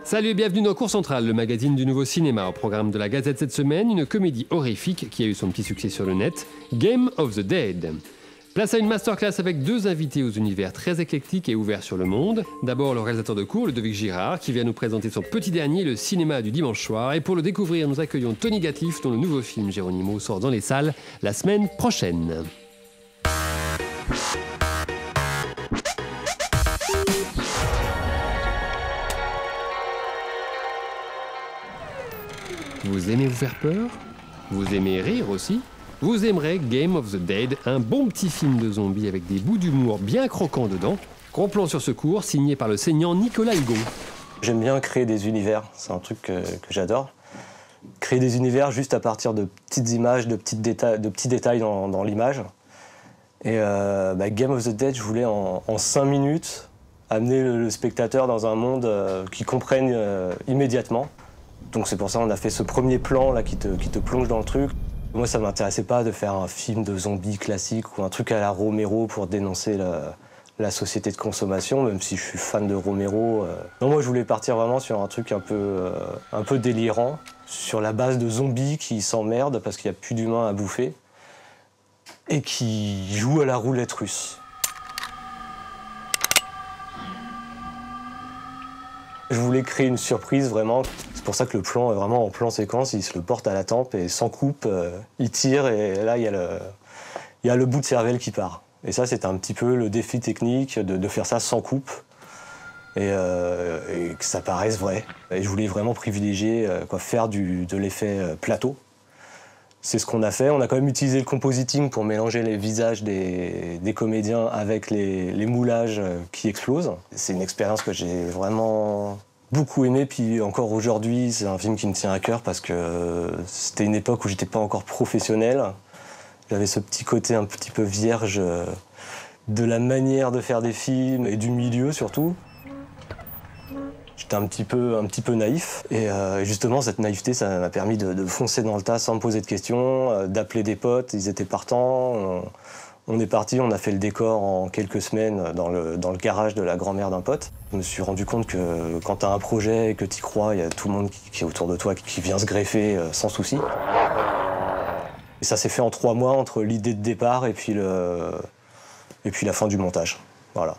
Salut et bienvenue dans Cours Central, le magazine du nouveau cinéma. Au programme de la Gazette cette semaine, une comédie horrifique qui a eu son petit succès sur le net, Game of the Dead. Place à une masterclass avec deux invités aux univers très éclectiques et ouverts sur le monde. D'abord le réalisateur de cours, Ludovic Girard, qui vient nous présenter son petit dernier, le cinéma du dimanche soir. Et pour le découvrir, nous accueillons Tony Gatliff, dont le nouveau film Geronimo sort dans les salles la semaine prochaine. Vous aimez vous faire peur? Vous aimez rire aussi? Vous aimerez Game of the Dead, un bon petit film de zombies avec des bouts d'humour bien croquants dedans. Gros plan sur ce cours, signé par le saignant Nicolas Hugon. J'aime bien créer des univers, c'est un truc que j'adore. Créer des univers juste à partir de petites images, de petits détails dans l'image. Et Game of the Dead, je voulais en 5 minutes amener le spectateur dans un monde qu'il comprenne immédiatement. Donc c'est pour ça qu'on a fait ce premier plan là qui te plonge dans le truc. Moi ça m'intéressait pas de faire un film de zombies classique ou un truc à la Romero pour dénoncer la société de consommation, même si je suis fan de Romero. Non, moi je voulais partir vraiment sur un truc un peu délirant, sur la base de zombies qui s'emmerdent parce qu'il n'y a plus d'humains à bouffer et qui jouent à la roulette russe. Je voulais créer une surprise vraiment. C'est pour ça que le plan est vraiment en plan séquence, il se le porte à la tempe et sans coupe, il tire et là il y a le bout de cervelle qui part. Et ça c'était un petit peu le défi technique de faire ça sans coupe et que ça paraisse vrai. Et je voulais vraiment privilégier, faire de l'effet plateau. C'est ce qu'on a fait. On a quand même utilisé le compositing pour mélanger les visages des comédiens avec les moulages qui explosent. C'est une expérience que j'ai vraiment beaucoup aimée. Puis encore aujourd'hui, c'est un film qui me tient à cœur parce que c'était une époque où j'étais pas encore professionnel. J'avais ce petit côté un petit peu vierge de la manière de faire des films et du milieu surtout. J'étais un petit peu naïf et justement cette naïveté ça m'a permis de foncer dans le tas sans me poser de questions, d'appeler des potes, ils étaient partants, on est parti, on a fait le décor en quelques semaines dans le garage de la grand-mère d'un pote. Je me suis rendu compte que quand tu as un projet et que tu y crois, il y a tout le monde qui est autour de toi qui vient se greffer sans souci. Et ça s'est fait en 3 mois entre l'idée de départ et puis la fin du montage. Voilà.